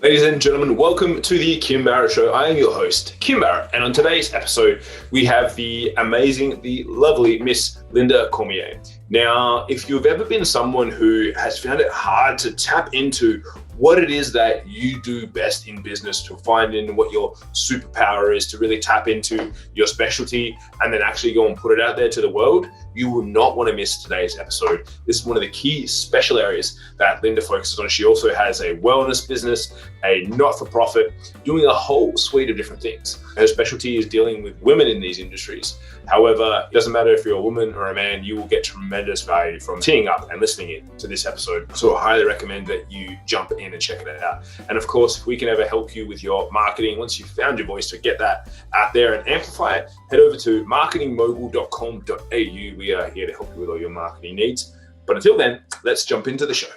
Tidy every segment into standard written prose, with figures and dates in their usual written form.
Ladies and gentlemen, welcome to the Kim Barrett Show. I am your host, Kim Barrett, and on today's episode, we have the amazing, the lovely Miss Lynda Cormier. Now, if you've ever been someone who has found it hard to tap into what it is that you do best in business, to find in what your superpower is, to really tap into your specialty and then actually go and put it out there to the world, you will not want to miss today's episode. This is one of the key special areas that Lynda focuses on. She also has a wellness business, a not-for-profit, doing a whole suite of different things. Her specialty is dealing with women in these industries. However, it doesn't matter if you're a woman or a man, you will get tremendous value from teeing up and listening in to this episode. So I highly recommend that you jump in and check it out. And of course, if we can ever help you with your marketing, once you've found your voice, to get that out there and amplify it, head over to marketingmogul.com.au. We are here to help you with all your marketing needs. But until then, let's jump into the show.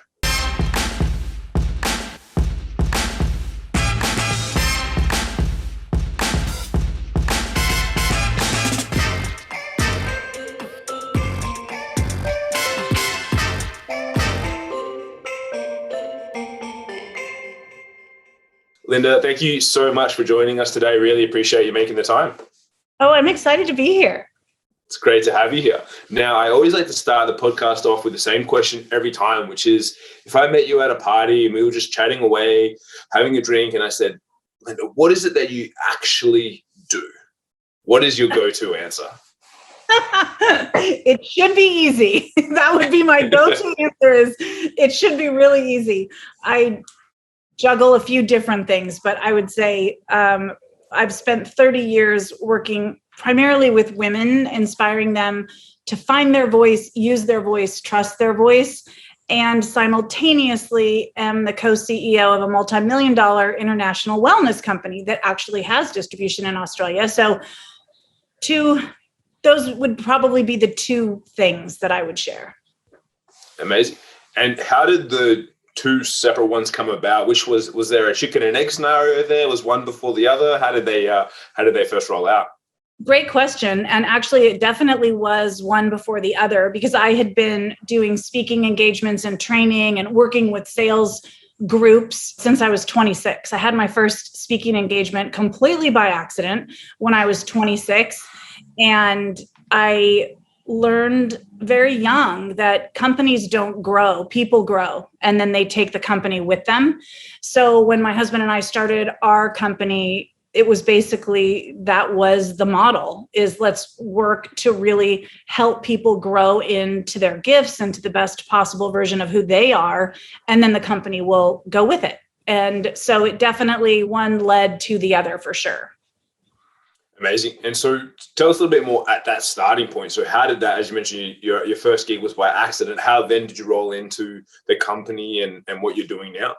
Lynda, thank you so much for joining us today. Really appreciate you making the time. Oh, I'm excited to be here. It's great to have you here. Now, I always like to start the podcast off with the same question every time, which is, if I met you at a party and we were just chatting away, having a drink, and I said, Lynda, what is it that you actually do? What is your go-to answer? It should be easy. That would be my go-to answer. Is it should be really easy. I juggle a few different things, but I would say I've spent 30 years working primarily with women, inspiring them to find their voice, use their voice, trust their voice, and simultaneously am the co-CEO of a multi-million-dollar international wellness company that actually has distribution in Australia. So those would probably be the two things that I would share. Amazing. And how did the two separate ones come about? Which was there a chicken and egg scenario there? Was one before the other? How did they first roll out? Great question. And actually, it definitely was one before the other, because I had been doing speaking engagements and training and working with sales groups since I was 26. I had my first speaking engagement completely by accident when I was 26. And I learned very young that companies don't grow, people grow, and then they take the company with them. So when my husband and I started our company, it was basically, that was the model, is let's work to really help people grow into their gifts and to the best possible version of who they are. And then the company will go with it. And so it definitely, one led to the other for sure. Amazing. And so tell us a little bit more at that starting point. So how did that, as you mentioned, your first gig was by accident. How then did you roll into the company and what you're doing now?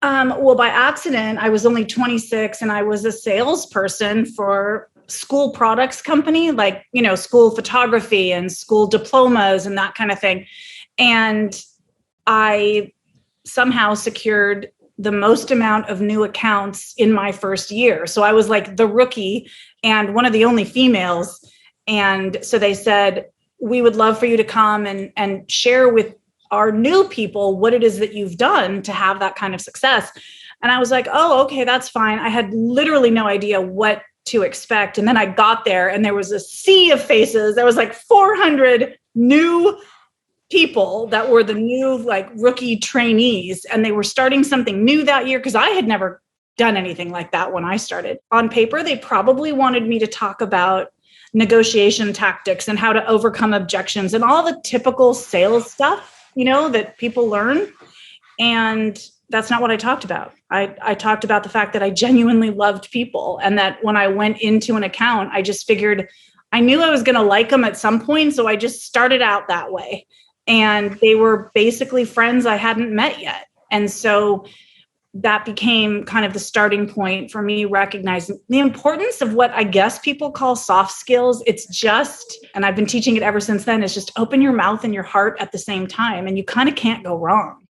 Well, by accident, I was only 26 and I was a salesperson for school products company, like, school photography and school diplomas and that kind of thing. And I somehow secured the most amount of new accounts in my first year. So I was like the rookie and one of the only females. And so they said, we would love for you to come and share with our new people what it is that you've done to have that kind of success. And I was like, oh, okay, that's fine. I had literally no idea what to expect. And then I got there and there was a sea of faces. There was like 400 new people that were the new rookie trainees, and they were starting something new that year because I had never done anything like that when I started. On paper, they probably wanted me to talk about negotiation tactics and how to overcome objections and all the typical sales stuff, that people learn. And that's not what I talked about. I talked about the fact that I genuinely loved people, and that when I went into an account, I just figured I knew I was going to like them at some point. So I just started out that way. And they were basically friends I hadn't met yet. And so that became kind of the starting point for me recognizing the importance of what I guess people call soft skills. It's just, and I've been teaching it ever since then, is just open your mouth and your heart at the same time. And you kind of can't go wrong.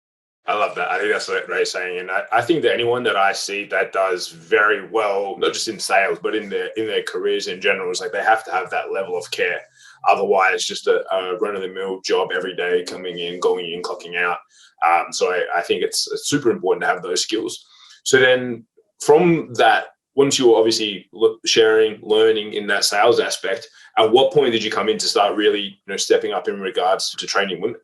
I love that. I think that's a great saying. And I think that anyone that I see that does very well, not just in sales, but in their careers in general, is like they have to have that level of care. Otherwise, just a run-of-the-mill job every day, coming in, going in, clocking out. So I think it's super important to have those skills. So then from that, once you were obviously sharing, learning in that sales aspect, at what point did you come in to start really, stepping up in regards to training women?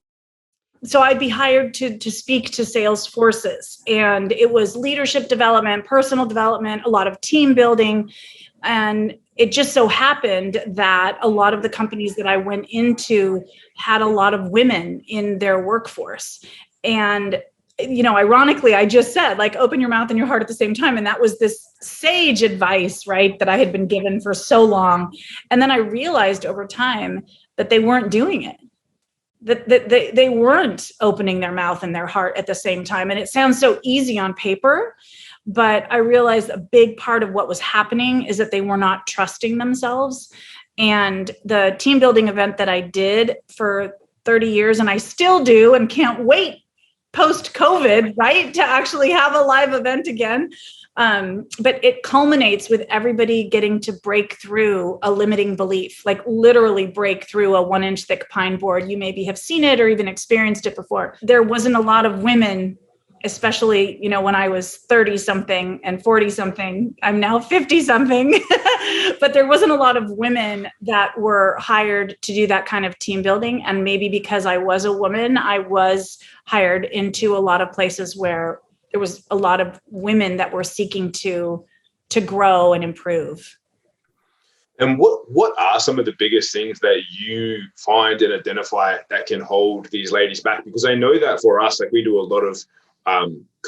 So I'd be hired to speak to sales forces, and it was leadership development, personal development, a lot of team building. And it just so happened that a lot of the companies that I went into had a lot of women in their workforce. And ironically, I just said, like, open your mouth and your heart at the same time. And that was this sage advice, right, that I had been given for so long. And then I realized over time that they weren't doing it, that they weren't opening their mouth and their heart at the same time. And it sounds so easy on paper, but I realized a big part of what was happening is that they were not trusting themselves. And the team building event that I did for 30 years, and I still do, and can't wait post-COVID, right, to actually have a live event again. But it culminates with everybody getting to break through a limiting belief, like literally break through a 1-inch thick pine board. You maybe have seen it or even experienced it before. There wasn't a lot of women, especially, when I was 30 something and 40 something. I'm now 50 something, but there wasn't a lot of women that were hired to do that kind of team building. And maybe because I was a woman, I was hired into a lot of places where there was a lot of women that were seeking to grow and improve. And what are some of the biggest things that you find and identify that can hold these ladies back? Because I know that for us, like, we do a lot of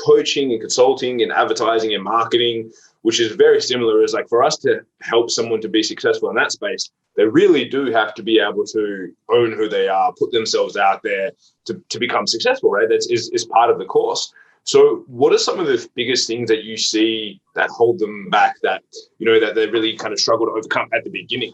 coaching and consulting and advertising and marketing, which is very similar. Is like, for us to help someone to be successful in that space, they really do have to be able to own who they are, put themselves out there to become successful, right? That is part of the course. So what are some of the biggest things that you see that hold them back, that, that they really kind of struggle to overcome at the beginning?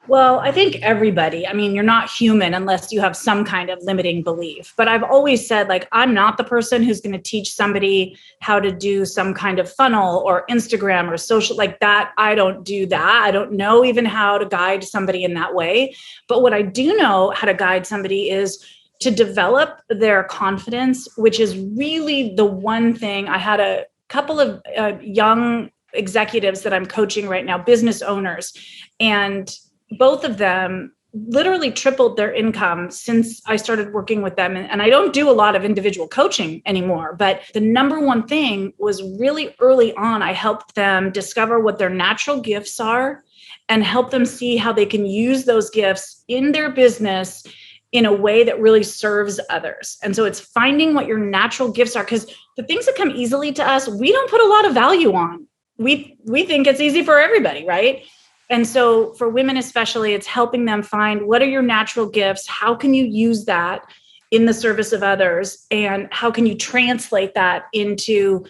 Well, I think everybody, you're not human unless you have some kind of limiting belief. But I've always said, like, I'm not the person who's going to teach somebody how to do some kind of funnel or Instagram or social like that. I don't do that. I don't know even how to guide somebody in that way. But what I do know how to guide somebody is to develop their confidence, which is really the one thing. I had a couple of young executives that I'm coaching right now, business owners, and both of them literally tripled their income since I started working with them. And I don't do a lot of individual coaching anymore, but the number one thing was really early on, I helped them discover what their natural gifts are and help them see how they can use those gifts in their business in a way that really serves others. And so it's finding what your natural gifts are, because the things that come easily to us, we don't put a lot of value on. We think it's easy for everybody, right? And so for women especially, it's helping them find what are your natural gifts, how can you use that in the service of others, and how can you translate that into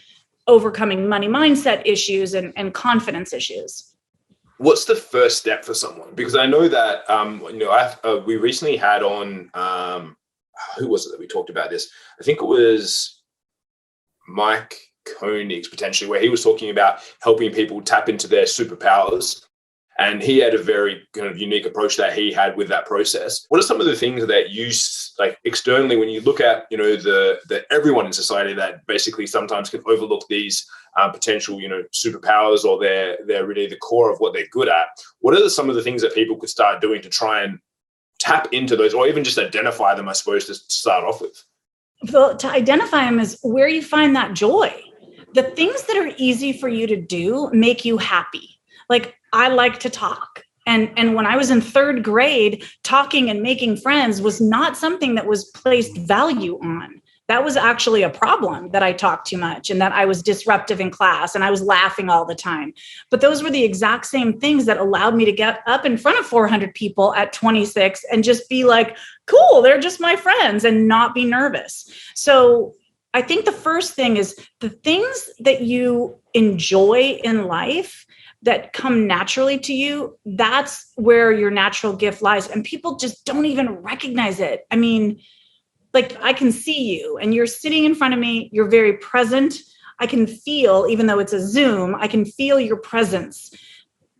overcoming money mindset issues and confidence issues. What's the first step for someone? Because I know that, we recently had on, who was it that we talked about this? I think it was Mike Koenig's potentially, where he was talking about helping people tap into their superpowers. And he had a very kind of unique approach that he had with that process. What are some of the things that you, like, externally, when you look at, the everyone in society that basically sometimes can overlook these potential, superpowers, or they're really the core of what they're good at? What are some of the things that people could start doing to try and tap into those, or even just identify them, I suppose, to start off with? Well, to identify them is where you find that joy. The things that are easy for you to do make you happy. Like, I like to talk. And when I was in 3rd grade, talking and making friends was not something that was placed value on. That was actually a problem, that I talked too much and that I was disruptive in class and I was laughing all the time. But those were the exact same things that allowed me to get up in front of 400 people at 26 and just be like, cool, they're just my friends, and not be nervous. So I think the first thing is the things that you enjoy in life that come naturally to you, that's where your natural gift lies. And people just don't even recognize it. Like, I can see you and you're sitting in front of me, you're very present. I can feel, even though it's a Zoom, I can feel your presence.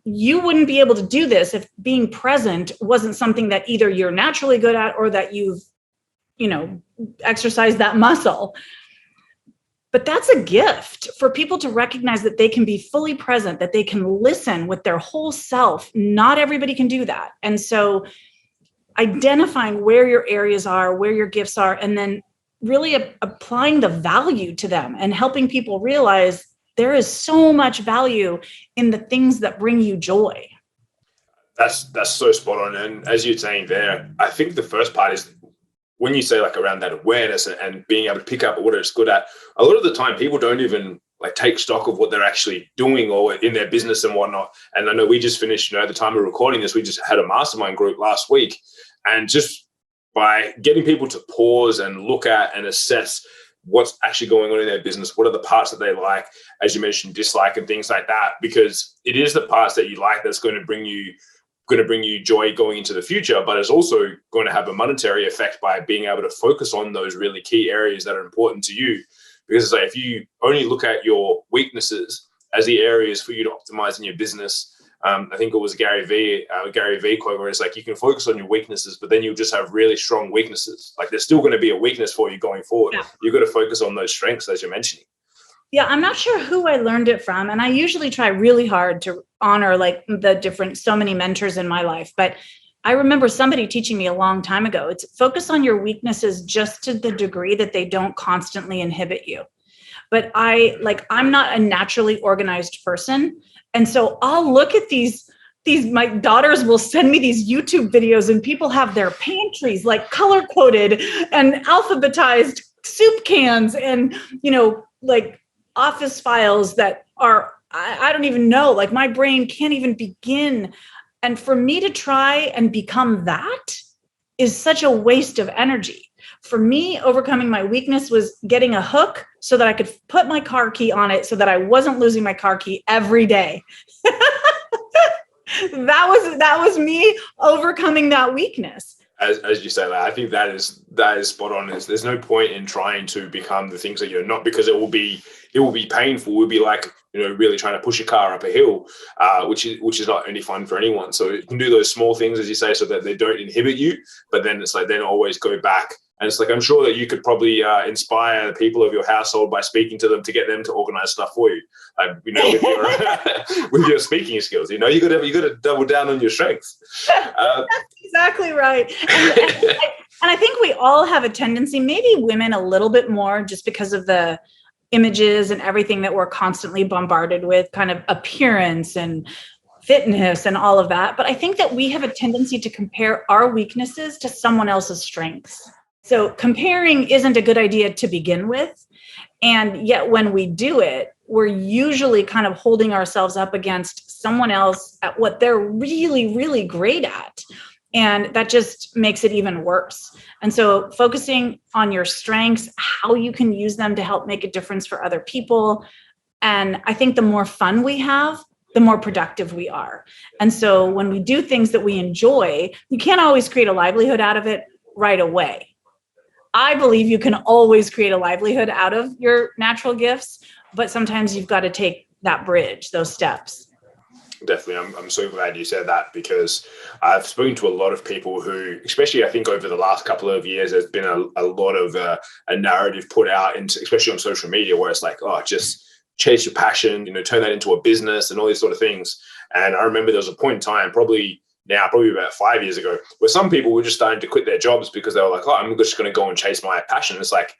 You wouldn't be able to do this if being present wasn't something that either you're naturally good at or that you've, exercised that muscle. But that's a gift for people to recognize that they can be fully present, that they can listen with their whole self. Not everybody can do that. And so identifying where your areas are, where your gifts are, and then really applying the value to them and helping people realize there is so much value in the things that bring you joy. That's so spot on. And as you're saying there, I think the first part is when you say like around that awareness and being able to pick up what it's good at, a lot of the time people don't even like take stock of what they're actually doing or in their business and whatnot. And I know we just finished, at the time of recording this, we just had a mastermind group last week. And just by getting people to pause and look at and assess what's actually going on in their business, what are the parts that they like, as you mentioned, dislike and things like that, because it is the parts that you like that's going to bring you joy going into the future, but it's also going to have a monetary effect by being able to focus on those really key areas that are important to you. Because it's like, if you only look at your weaknesses as the areas for you to optimize in your business, I think it was Gary V quote where it's like, you can focus on your weaknesses, but then you'll just have really strong weaknesses. Like there's still going to be a weakness for you going forward. Yeah. You've got to focus on those strengths, as you're mentioning. Yeah, I'm not sure who I learned it from. And I usually try really hard to honor like so many mentors in my life. But I remember somebody teaching me a long time ago, it's focus on your weaknesses just to the degree that they don't constantly inhibit you. But I'm not a naturally organized person. And so I'll look at these, my daughters will send me these YouTube videos and people have their pantries like color coded and alphabetized soup cans and, like office files that are, I don't even know, like my brain can't even begin. And for me to try and become that is such a waste of energy. For me, overcoming my weakness was getting a hook so that I could put my car key on it so that I wasn't losing my car key every day. That was me overcoming that weakness. As you say that, I think that is spot on. There's no point in trying to become the things that you're not, because it will be painful. It will be like, really trying to push a car up a hill, which is not any fun for anyone. So you can do those small things, as you say, so that they don't inhibit you, but then it's like, then always go back. And it's like, I'm sure that you could probably inspire the people of your household by speaking to them to get them to organize stuff for you. With your speaking skills, you got to double down on your strengths. That's exactly right. And I think we all have a tendency, maybe women a little bit more, just because of the images and everything that we're constantly bombarded with, kind of appearance and fitness and all of that. But I think that we have a tendency to compare our weaknesses to someone else's strengths. So comparing isn't a good idea to begin with. And yet when we do it, we're usually kind of holding ourselves up against someone else at what they're really, really great at. And that just makes it even worse. And so focusing on your strengths, how you can use them to help make a difference for other people. And I think the more fun we have, the more productive we are. And so when we do things that we enjoy, you can't always create a livelihood out of it right away. I believe you can always create a livelihood out of your natural gifts, but sometimes you've got to take that bridge, those steps. Definitely. I'm so glad you said that, because I've spoken to a lot of people who, especially I think over the last couple of years, there's been a lot of a narrative put out, especially on social media, where it's like, oh, just chase your passion, turn that into a business and all these sort of things. And I remember there was a point in time, probably about 5 years ago, where some people were just starting to quit their jobs because they were like, oh, I'm just going to go and chase my passion. It's like,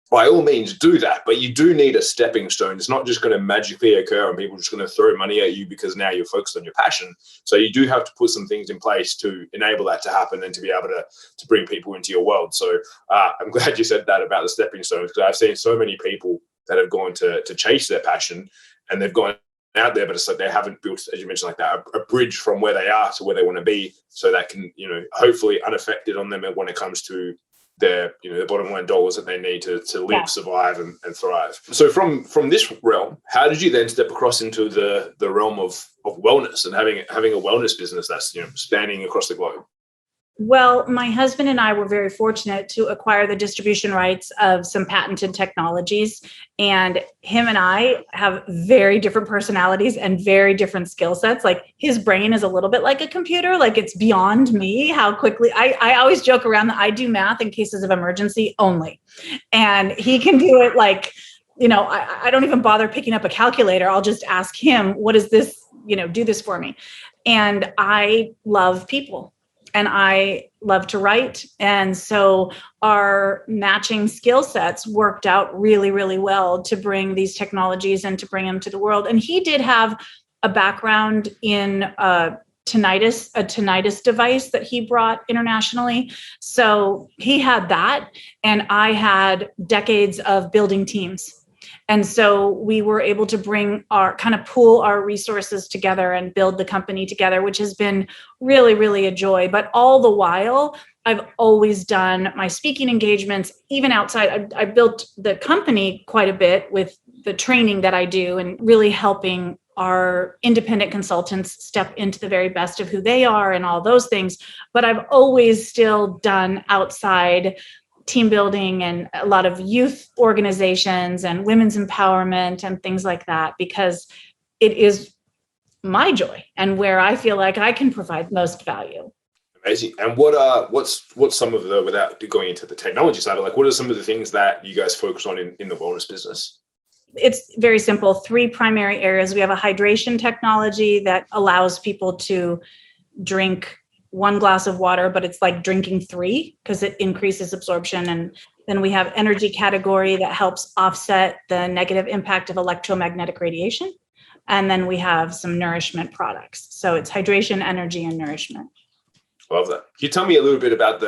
by all means do that, but you do need a stepping stone. It's not just going to magically occur and people are just going to throw money at you because now you're focused on your passion. So you do have to put some things in place to enable that to happen and to be able to bring people into your world. So I'm glad you said that about the stepping stones, because I've seen so many people that have gone to chase their passion and they've gone out there, but it's like they haven't built, as you mentioned, like that, a bridge from where they are to where they want to be, so that can, hopefully unaffected on them when it comes to their, the bottom line dollars that they need to live, survive and thrive. So from this realm, how did you then step across into the realm of wellness and having a wellness business that's, spanning across the globe? Well, my husband and I were very fortunate to acquire the distribution rights of some patented technologies. And him and I have very different personalities and very different skill sets. Like his brain is a little bit like a computer, like it's beyond me how quickly. I always joke around that I do math in cases of emergency only. And he can do it like I don't even bother picking up a calculator. I'll just ask him, what is this, do this for me. And I love people and I love to write. And so our matching skill sets worked out really, really well to bring these technologies and to bring them to the world. And he did have a background in tinnitus device that he brought internationally. So he had that, and I had decades of building teams. And so we were able to pool our resources together and build the company together, which has been really, really a joy. But all the while, I've always done my speaking engagements, even outside. I built the company quite a bit with the training that I do and really helping our independent consultants step into the very best of who they are and all those things. But I've always still done outside team building and a lot of youth organizations and women's empowerment and things like that, because it is my joy and where I feel like I can provide most value. Amazing. And what's some of the, without going into the technology side, like what are some of the things that you guys focus on in the wellness business? It's very simple. 3 primary areas. We have a hydration technology that allows people to drink 1 glass of water, but it's like drinking 3 because it increases absorption. And then we have energy category that helps offset the negative impact of electromagnetic radiation. And then we have some nourishment products. So it's hydration, energy, and nourishment. Love that. Can you tell me a little bit about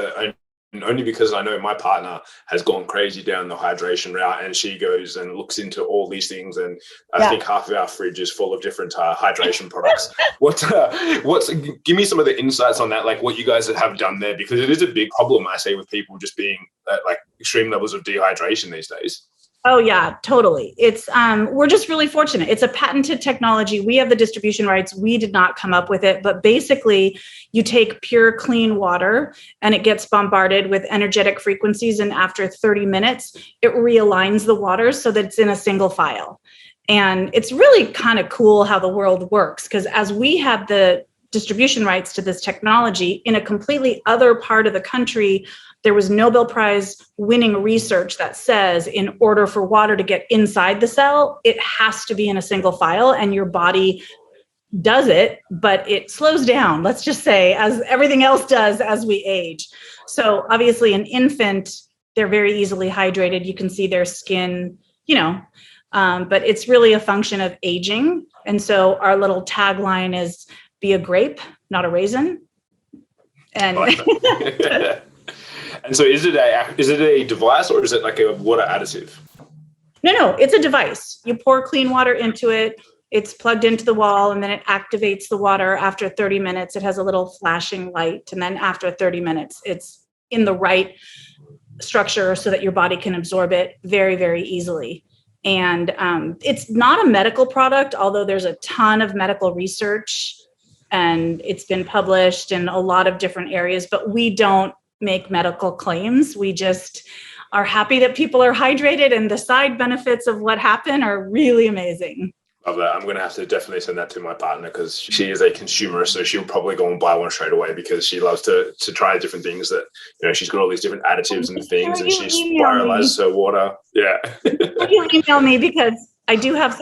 only because I know my partner has gone crazy down the hydration route, and she goes and looks into all these things. And I think half of our fridge is full of different hydration products. Give me some of the insights on that, like what you guys have done there, because it is a big problem I see with people just being at like extreme levels of dehydration these days. Oh yeah, totally. It's we're just really fortunate. It's a patented technology. We have the distribution rights. We did not come up with it, but basically you take pure clean water and it gets bombarded with energetic frequencies, and after 30 minutes it realigns the water so that it's in a single file. And it's really kind of cool how the world works, because as we have the distribution rights to this technology in a completely other part of the country, there was Nobel Prize winning research that says in order for water to get inside the cell, it has to be in a single file, and your body does it, but it slows down, let's just say, as everything else does as we age. So obviously an infant, they're very easily hydrated. You can see their skin, but it's really a function of aging. And so our little tagline is be a grape, not a raisin. And And so is it a device, or is it like a water additive? No, it's a device. You pour clean water into it. It's plugged into the wall, and then it activates the water after 30 minutes. It has a little flashing light. And then after 30 minutes, it's in the right structure so that your body can absorb it very, very easily. And it's not a medical product, although there's a ton of medical research and it's been published in a lot of different areas, but we don't make medical claims. We just are happy that people are hydrated, and the side benefits of what happened are really amazing. Love that. I'm going to have to definitely send that to my partner, because she is a consumer, so she'll probably go and buy one straight away, because she loves to try different things that, she's got all these different additives and things, and she spiralizes her water. Yeah. You email me, because I have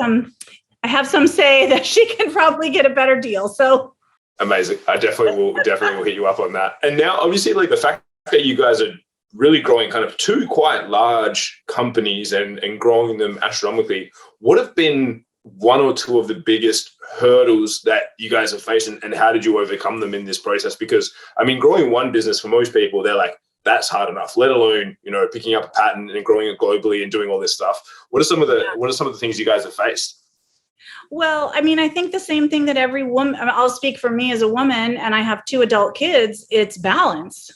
some say that she can probably get a better deal. So amazing. I definitely will hit you up on that. And now obviously, like, the fact that you guys are really growing kind of 2 quite large companies and growing them astronomically, what have been 1 or 2 of the biggest hurdles that you guys have faced, and how did you overcome them in this process? Because I mean, growing one business, for most people, they're like, that's hard enough, let alone, picking up a patent and growing it globally and doing all this stuff. What are some of the things you guys have faced? Well, I mean, I think the same thing that every woman, I'll speak for me as a woman, and I have 2 adult kids, it's balance.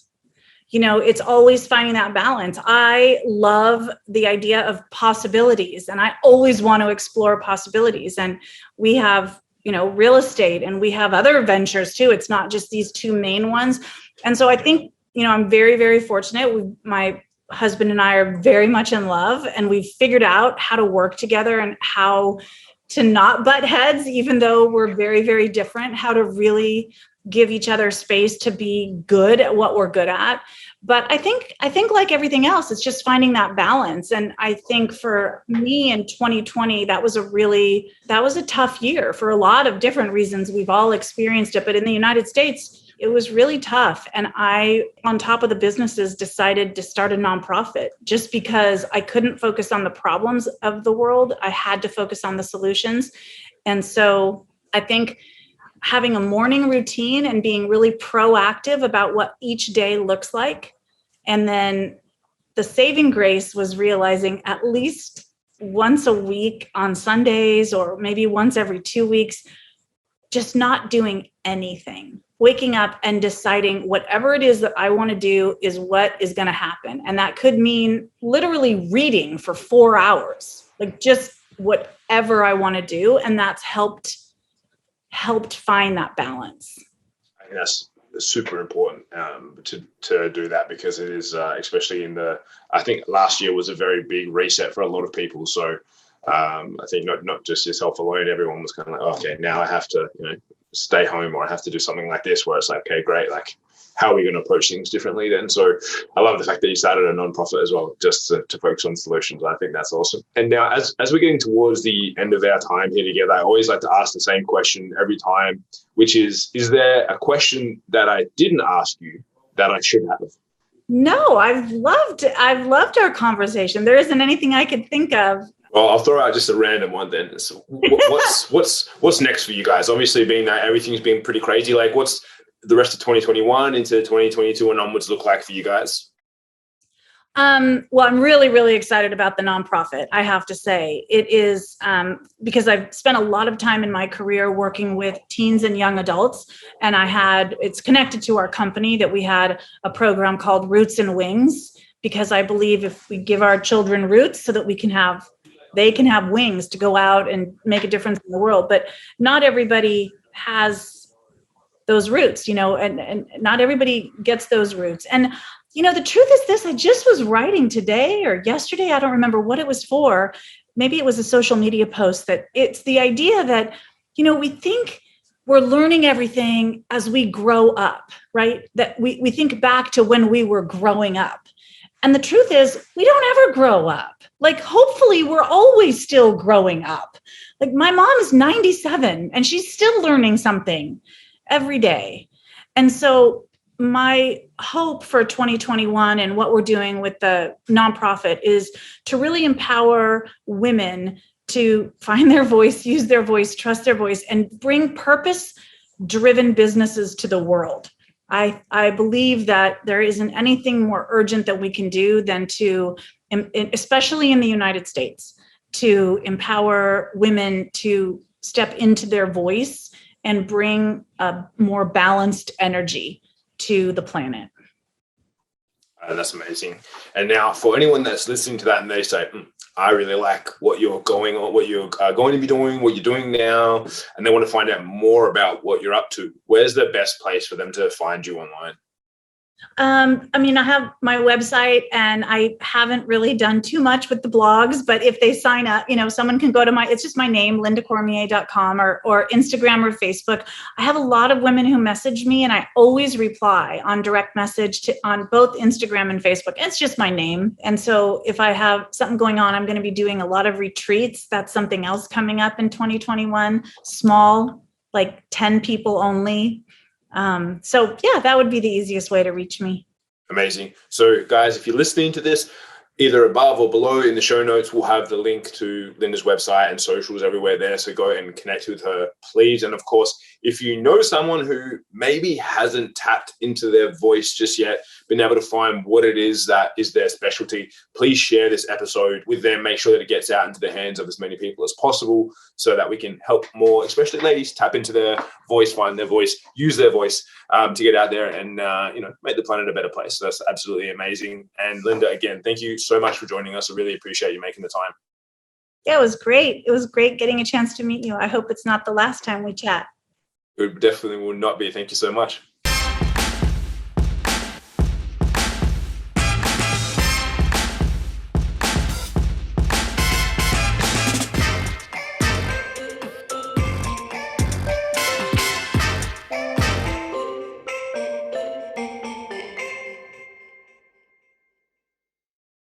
It's always finding that balance. I love the idea of possibilities, and I always want to explore possibilities. And we have, real estate, and we have other ventures too. It's not just these 2 main ones. And so I think, I'm very, very fortunate. My husband and I are very much in love, and we've figured out how to work together and how to not butt heads, even though we're very, very different, how to really give each other space to be good at what we're good at. But I think like everything else, it's just finding that balance. And I think for me in 2020, that was a tough year for a lot of different reasons. We've all experienced it, but in the United States, it was really tough. And I, on top of the businesses, decided to start a nonprofit just because I couldn't focus on the problems of the world. I had to focus on the solutions. And so I think having a morning routine and being really proactive about what each day looks like. And then the saving grace was realizing at least once a week on Sundays, or maybe once every 2 weeks, just not doing anything, waking up and deciding whatever it is that I want to do is what is going to happen. And that could mean literally reading for 4 hours, like just whatever I want to do. And that's helped find that balance. I think that's super important to do that, because it is, especially I think last year was a very big reset for a lot of people. So I think not just yourself alone, everyone was kind of like, oh, okay, now I have to, stay home, or I have to do something like this, where it's like, okay, great. Like, how are we going to approach things differently then? So I love the fact that you started a nonprofit as well, just to focus on solutions. I think that's awesome. And now as we're getting towards the end of our time here together, I always like to ask the same question every time, which is there a question that I didn't ask you that I should have? No, I've loved our conversation. There isn't anything I could think of. Well, I'll throw out just a random one then. So what's next for you guys? Obviously, being that everything's been pretty crazy, like what's the rest of 2021 into 2022 and onwards look like for you guys? Well, I'm really, really excited about the nonprofit. I have to say it is because I've spent a lot of time in my career working with teens and young adults. And it's connected to our company that we had a program called Roots and Wings, because I believe if we give our children roots so that they can have wings to go out and make a difference in the world. But not everybody has those roots, and not everybody gets those roots. And, the truth is this, I just was writing today or yesterday, I don't remember what it was for. Maybe it was a social media post, that it's the idea that, we think we're learning everything as we grow up, right? That we think back to when we were growing up. And the truth is, we don't ever grow up. Like, hopefully we're always still growing up. Like, my mom is 97 and she's still learning something every day. And so my hope for 2021 and what we're doing with the nonprofit is to really empower women to find their voice, use their voice, trust their voice, and bring purpose-driven businesses to the world. I believe that there isn't anything more urgent that we can do than to, especially in the United States, to empower women to step into their voice and bring a more balanced energy to the planet. That's amazing. And now for anyone that's listening to that and they say, I really like what you're going to be doing, what you're doing now, and they want to find out more about what you're up to, where's the best place for them to find you online? I have my website, and I haven't really done too much with the blogs, but if they sign up, someone can go to it's just my name, LyndaCormier.com, or Instagram or Facebook. I have a lot of women who message me, and I always reply on direct message on both Instagram and Facebook. It's just my name. And so if I have something going on, I'm going to be doing a lot of retreats. That's something else coming up in 2021, small, like 10 people only. So yeah, that would be the easiest way to reach me. Amazing. So guys, if you're listening to this, either above or below in the show notes, we'll have the link to Lynda's website and socials everywhere there. So go and connect with her, please. And of course, if you know someone who maybe hasn't tapped into their voice just yet, been able to find what it is that is their specialty, please share this episode with them. Make sure that it gets out into the hands of as many people as possible so that we can help more, especially ladies, tap into their voice, find their voice, use their voice to get out there and, make the planet a better place. So that's absolutely amazing. And Lynda, again, thank you so much for joining us. I really appreciate you making the time. Yeah, it was great. It was great getting a chance to meet you. I hope it's not the last time we chat. It definitely will not be. Thank you so much.